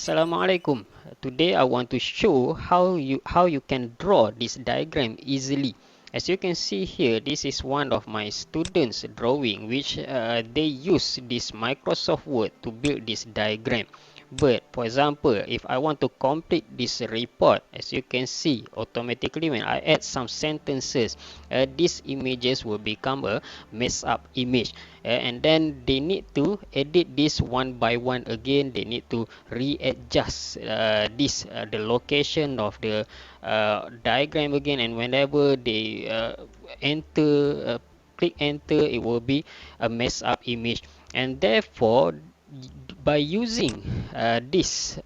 Assalamualaikum. Today I want to show how you can draw this diagram easily. As you can see here, this is one of my students' drawing, which they use this Microsoft Word to build this diagram. But for example, if I want to complete this report, as you can see, automatically when I add some sentences, these images will become a messed up image. And then they need to edit this one by one again. They need to readjust the location of the diagram again, and whenever they click enter, it will be a messed up image. And therefore, by using this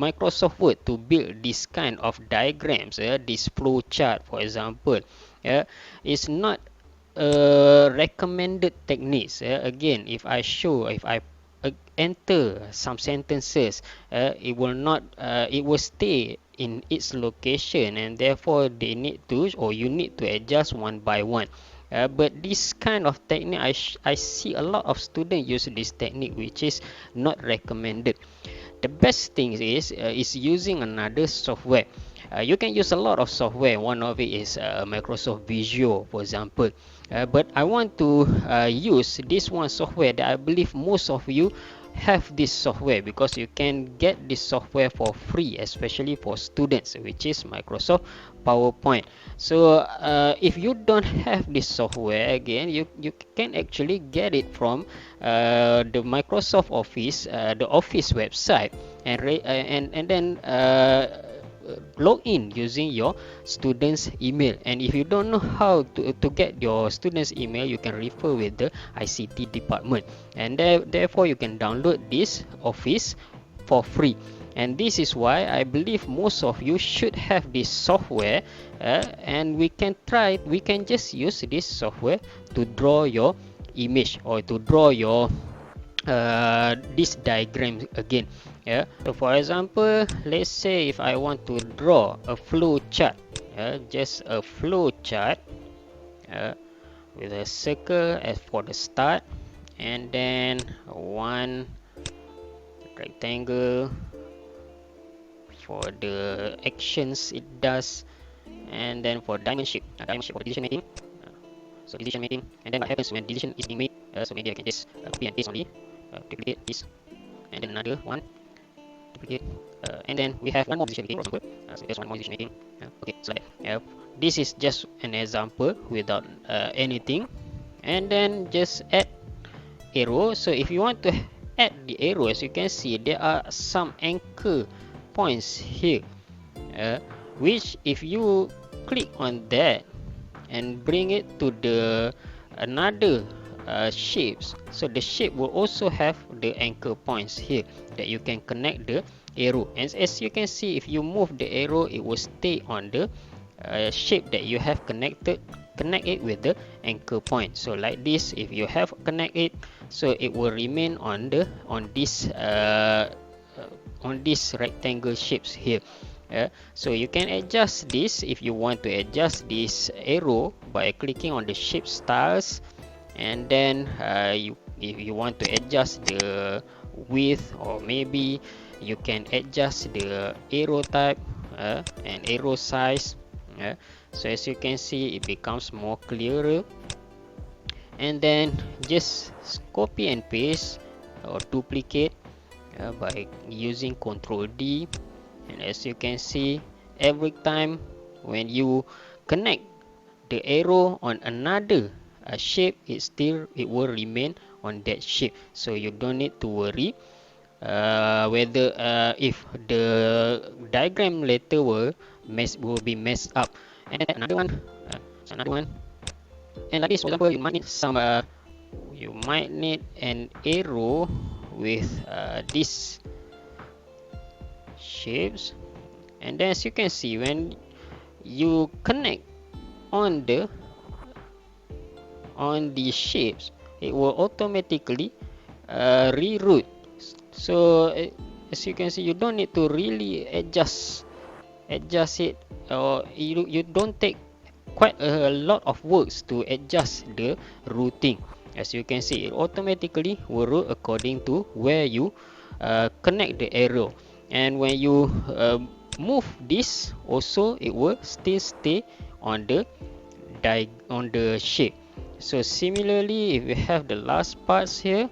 Microsoft Word to build this kind of diagrams, this flow chart for example, is not recommended techniques. Again, if I enter some sentences, it will stay in its location, and therefore they need to, or you need to adjust one by one. But this kind of technique, I see a lot of students use this technique, which is not recommended. The best thing is using another software. You can use a lot of software. One of it is Microsoft Visual, for example. But I want to use this one software that I believe most of you have this software, because you can get this software for free, especially for students, which is Microsoft PowerPoint. So if you don't have this software, again, you can actually get it from the Microsoft Office, the Office website, and then log in using your student's email. And if you don't know how to get your student's email, you can refer with the ICT department, and therefore you can download this Office for free. And this is why I believe most of you should have this software, and we can just use this software to draw your image, or to draw your this diagram again. So for example, let's say if I want to draw a flow chart, just a flow chart, with a circle as for the start, and then one rectangle for the actions it does, and then for diamond shape for decision making. So decision making, and then what happens when decision is being made. So maybe I can just copy and paste only, duplicate this, and then another one, duplicate, and then we have one more decision making, for example. So there's one more decision making. Okay, so this is just an example without anything. And then just add arrow. So if you want to add the arrows, you can see there are some anchor points here, which if you click on that and bring it to the another shapes, so the shape will also have the anchor points here that you can connect the arrow. And as you can see, if you move the arrow, it will stay on the shape that you have connect it with the anchor point. So like this, if you have connect it, so it will remain on this rectangle shapes here. So you can adjust this if you want to adjust this arrow by clicking on the shape styles, and then if you want to adjust the width, or maybe you can adjust the arrow type and arrow size. So as you can see, it becomes more clearer. And then just copy and paste or duplicate by using Ctrl D. And as you can see, every time when you connect the arrow on another shape, it will remain on that shape. So you don't need to worry whether if the diagram later will be messed up. And another one, and like this, for example, you might need an arrow with these shapes. And then as you can see, when you connect on the shapes, it will automatically reroute. So as you can see, you don't need to really adjust it, or you don't take quite a lot of works to adjust the routing. As you can see, it automatically will route according to where you connect the arrow, and when you move this also, it will still stay on the on the shape. So similarly, if we have the last parts here,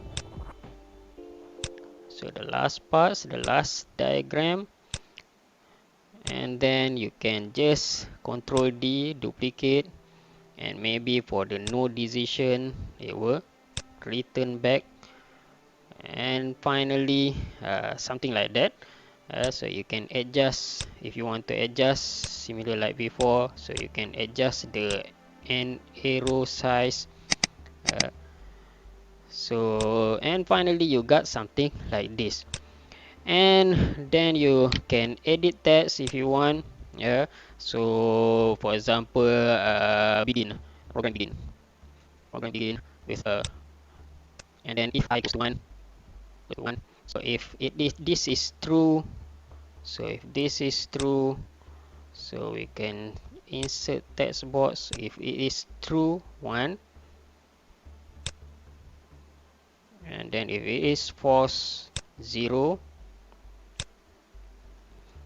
so the last parts, the last diagram, and then you can just Control D, duplicate, and maybe for the no decision, it will return back, and finally something like that. So you can adjust if you want to adjust, similar like before, so you can adjust the end arrow size. uh, and finally you got something like this, and then you can edit text if you want. Yeah, so for example, begin, program begin, with and then if I equals to 1, so if this is true, so if this is true, so we can insert text box. If it is true, 1, and then if it is false, 0.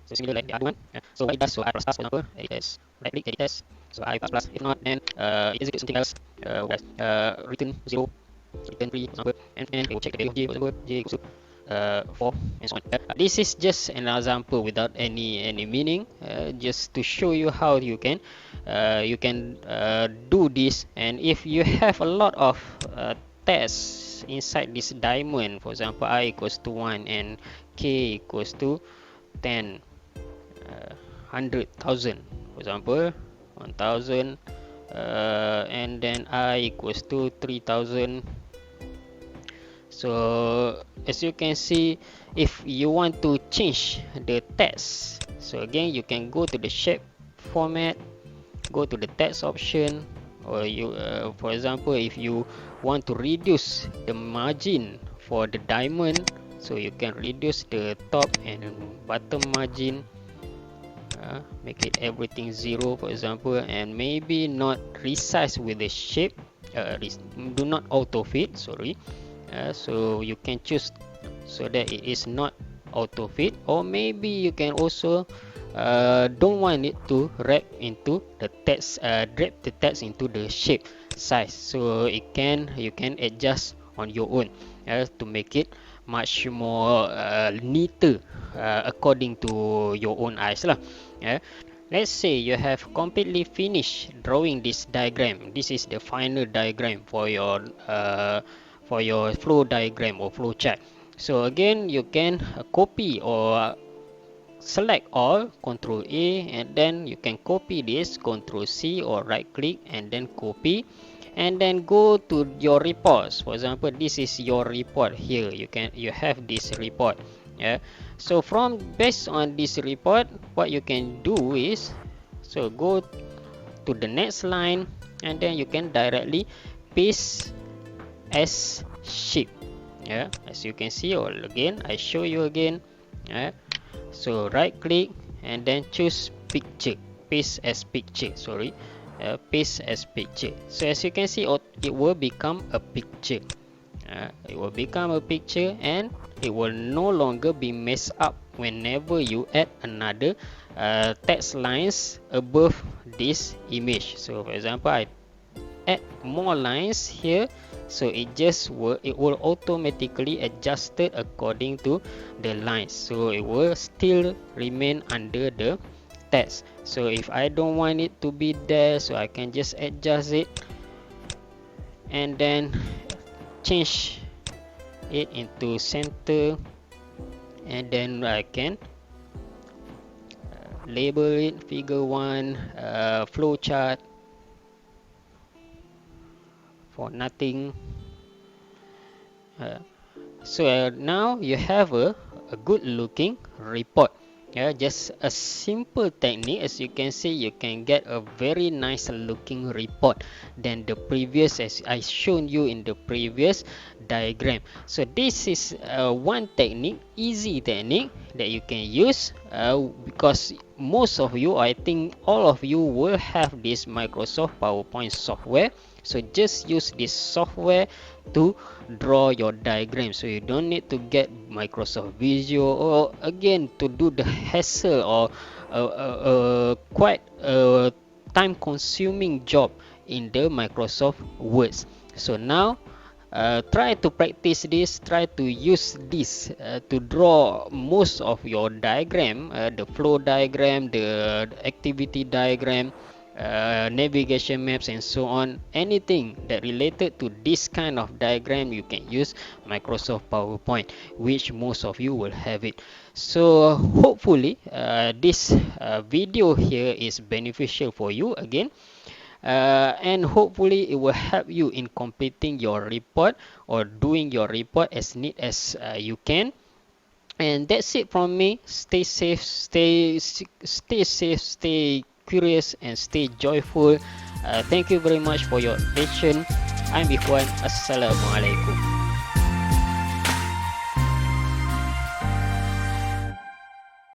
So similar like the other one. So what it does, so I plus plus, for example, it is right click edit text. So I plus plus. If not, then it executes something else. Return 0, return 3, for example, and it will check the value of j, for example, j equals to 4, and so on. This is just an example without any meaning, just to show you how you can do this. And if you have a lot of tests inside this diamond, for example, I equals to 1 and k equals to 10, 100,000, for example, 1,000, and then I equals to 3,000. So as you can see, if you want to change the text, so again you can go to the shape format, go to the text option, or you for example, if you want to reduce the margin for the diamond, so you can reduce the top and bottom margin, make it everything 0, for example, and maybe not resize with the shape, do not auto fit, sorry. So you can choose so that it is not auto fit, or maybe you can also don't want it to wrap into the text, drag the text into the shape size, so you can adjust on your own to make it much more neater, according to your own eyes lah. Let's say you have completely finished drawing this diagram. This is the final diagram for your flow diagram or flow chart. So again, you can copy or select all, Control A, and then you can copy this, Control C, or right click and then copy, and then go to your reports. For example, this is your report here. You have this report. Yeah. So based on this report, what you can do is, so go to the next line, and then you can directly paste as shape. Yeah, as you can see, or again I show you again. Yeah. So right click and then choose picture, paste as picture, sorry, paste as picture. So as you can see, it will become a picture. It will become a picture, and it will no longer be messed up whenever you add another text lines above this image. So for example, I add more lines here, so it will automatically adjusted according to the lines, so it will still remain under the text. So if I don't want it to be there, so I can just adjust it and then change it into center, and then I can label it figure 1 flowchart for nothing. So now you have a good looking report. Yeah, just a simple technique. As you can see, you can get a very nice looking report than the previous, as I shown you in the previous diagram. So this is one technique easy technique that you can use, because most of you, I think all of you will have this Microsoft PowerPoint software. So just use this software to draw your diagram, so you don't need to get Microsoft Visio, or again to do the hassle, or quite a time consuming job in the Microsoft Words. So now, try to practice this, try to use this to draw most of your diagram, the flow diagram, the activity diagram, navigation maps, and so on. Anything that related to this kind of diagram, you can use Microsoft PowerPoint, which most of you will have it. So hopefully this video here is beneficial for you again, and hopefully it will help you in completing your report or doing your report as neat as you can. And that's it from me. Stay safe, stay curious, and stay joyful. Thank you very much for your attention. I'm Ikhwan. Assalamualaikum.